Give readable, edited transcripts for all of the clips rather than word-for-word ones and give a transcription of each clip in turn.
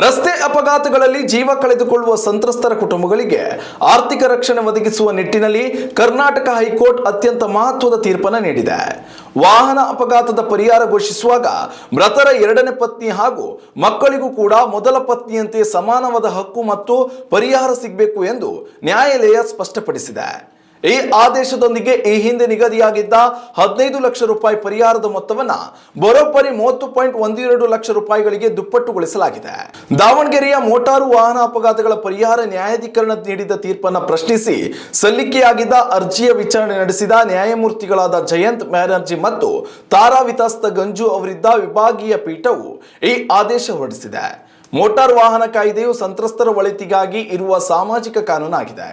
ರಸ್ತೆ ಅಪಘಾತಗಳಲ್ಲಿ ಜೀವ ಕಳೆದುಕೊಳ್ಳುವ ಸಂತ್ರಸ್ತರ ಕುಟುಂಬಗಳಿಗೆ ಆರ್ಥಿಕ ರಕ್ಷಣೆ ಒದಗಿಸುವ ನಿಟ್ಟಿನಲ್ಲಿ ಕರ್ನಾಟಕ ಹೈಕೋರ್ಟ್ ಅತ್ಯಂತ ಮಹತ್ವದ ತೀರ್ಪನ್ನು ನೀಡಿದೆ. ವಾಹನ ಅಪಘಾತದ ಪರಿಹಾರ ಘೋಷಿಸುವಾಗ ಮೃತರ ಎರಡನೇ ಪತ್ನಿ ಹಾಗೂ ಮಕ್ಕಳಿಗೂ ಕೂಡ ಮೊದಲ ಪತ್ನಿಯಂತೆ ಸಮಾನವಾದ ಹಕ್ಕು ಮತ್ತು ಪರಿಹಾರ ಸಿಗಬೇಕು ಎಂದು ನ್ಯಾಯಾಲಯ ಸ್ಪಷ್ಟಪಡಿಸಿದೆ. ಈ ಆದೇಶದೊಂದಿಗೆ ಈ ಹಿಂದೆ ನಿಗದಿಯಾಗಿದ್ದ 15 ಲಕ್ಷ ರೂಪಾಯಿ ಪರಿಹಾರದ ಮೊತ್ತವನ್ನ ಬರೋಬ್ಬರಿ 30.12 ಲಕ್ಷ ರೂಪಾಯಿಗಳಿಗೆ ದುಪ್ಪಟ್ಟುಗೊಳಿಸಲಾಗಿದೆ. ದಾವಣಗೆರೆಯ ಮೋಟಾರು ವಾಹನ ಅಪಘಾತಗಳ ಪರಿಹಾರ ನ್ಯಾಯಾಧಿಕರಣ ನೀಡಿದ ತೀರ್ಪನ್ನು ಪ್ರಶ್ನಿಸಿ ಸಲ್ಲಿಕೆಯಾಗಿದ್ದ ಅರ್ಜಿಯ ವಿಚಾರಣೆ ನಡೆಸಿದ ನ್ಯಾಯಮೂರ್ತಿಗಳಾದ ಜಯಂತ್ ಬ್ಯಾನರ್ಜಿ ಮತ್ತು ತಾರಾ ವಿತಾಸ್ತ ಗಂಜು ಅವರಿದ್ದ ವಿಭಾಗೀಯ ಪೀಠವು ಈ ಆದೇಶ ಹೊರಡಿಸಿದೆ. ಮೋಟಾರ್ ವಾಹನ ಕಾಯ್ದೆಯು ಸಂತ್ರಸ್ತರ ಒಳಿತಿಗಾಗಿ ಇರುವ ಸಾಮಾಜಿಕ ಕಾನೂನಾಗಿದೆ.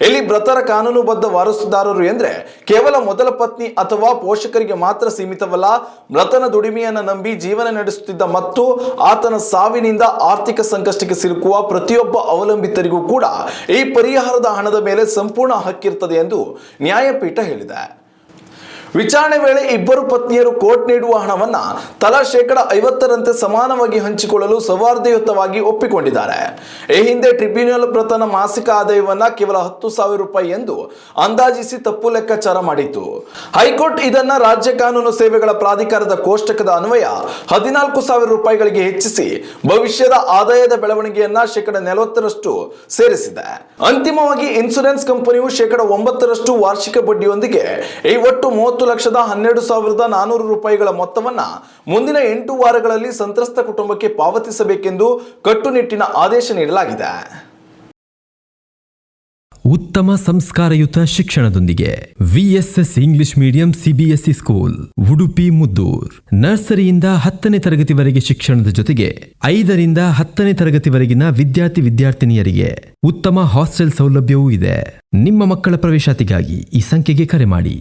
ಇಲ್ಲಿ ಮೃತರ ಕಾನೂನುಬದ್ಧ ವಾರಸುದಾರರು ಎಂದರೆ ಕೇವಲ ಮೊದಲ ಪತ್ನಿ ಅಥವಾ ಪೋಷಕರಿಗೆ ಮಾತ್ರ ಸೀಮಿತವಲ್ಲ. ಮೃತನ ದುಡಿಮೆಯನ್ನು ನಂಬಿ ಜೀವನ ನಡೆಸುತ್ತಿದ್ದ ಮತ್ತು ಆತನ ಸಾವಿನಿಂದ ಆರ್ಥಿಕ ಸಂಕಷ್ಟಕ್ಕೆ ಸಿಲುಕುವ ಪ್ರತಿಯೊಬ್ಬ ಅವಲಂಬಿತರಿಗೂ ಕೂಡ ಈ ಪರಿಹಾರದ ಹಣದ ಮೇಲೆ ಸಂಪೂರ್ಣ ಹಕ್ಕಿರುತ್ತದೆ ಎಂದು ನ್ಯಾಯಪೀಠ ಹೇಳಿದೆ. ವಿಚಾರಣೆ ವೇಳೆ ಇಬ್ಬರು ಪತ್ನಿಯರು ಕೋರ್ಟ್ ನೀಡುವ ಹಣವನ್ನ ತಲಾ 50% ಸಮಾನವಾಗಿ ಹಂಚಿಕೊಳ್ಳಲು ಸೌಹಾರ್ದಯುತವಾಗಿ ಒಪ್ಪಿಕೊಂಡಿದ್ದಾರೆ. ಈ ಹಿಂದೆ ಟ್ರಿಬ್ಯುನಲ್ ಮೃತನ ಮಾಸಿಕ ಆದಾಯವನ್ನ ಕೇವಲ 10,000 ರೂಪಾಯಿ ಎಂದು ಅಂದಾಜಿಸಿ ತಪ್ಪು ಲೆಕ್ಕಾಚಾರ ಮಾಡಿತ್ತು. ಹೈಕೋರ್ಟ್ ಇದನ್ನ ರಾಜ್ಯ ಕಾನೂನು ಸೇವೆಗಳ ಪ್ರಾಧಿಕಾರದ ಕೋಷ್ಟಕದ ಅನ್ವಯ 14,000 ರೂಪಾಯಿಗಳಿಗೆ ಹೆಚ್ಚಿಸಿ ಭವಿಷ್ಯದ ಆದಾಯದ ಬೆಳವಣಿಗೆಯನ್ನ 40% ಸೇರಿಸಿದೆ. ಅಂತಿಮವಾಗಿ ಇನ್ಶೂರೆನ್ಸ್ ಕಂಪನಿಯು 9% ವಾರ್ಷಿಕ ಬಡ್ಡಿಯೊಂದಿಗೆ ಈ ಒಟ್ಟು 30,12,400 ರೂಪಾಯಿಗಳ ಮೊತ್ತವನ್ನ ಮುಂದಿನ 8 ವಾರಗಳಲ್ಲಿ ಸಂತ್ರಸ್ತ ಕುಟುಂಬಕ್ಕೆ ಪಾವತಿಸಬೇಕೆಂದು ಕಟ್ಟುನಿಟ್ಟಿನ ಆದೇಶ ನೀಡಲಾಗಿದೆ. ಉತ್ತಮ ಸಂಸ್ಕಾರಯುತ ಶಿಕ್ಷಣದೊಂದಿಗೆ VSS English medium CBSE school Udupi Muddur. ನರ್ಸರಿಯಿಂದ 10ನೇ ತರಗತಿವರೆಗೆ ಶಿಕ್ಷಣದ ಜೊತೆಗೆ 5ರಿಂದ 10ನೇ ತರಗತಿವರೆಗಿನ ವಿದ್ಯಾರ್ಥಿನಿಯರಿಗೆ ಉತ್ತಮ ಹಾಸ್ಟೆಲ್ ಸೌಲಭ್ಯವೂ ಇದೆ. ನಿಮ್ಮ ಮಕ್ಕಳ ಪ್ರವೇಶಾತಿಗಾಗಿ ಈ ಸಂಖ್ಯೆಗೆ ಕರೆ ಮಾಡಿ.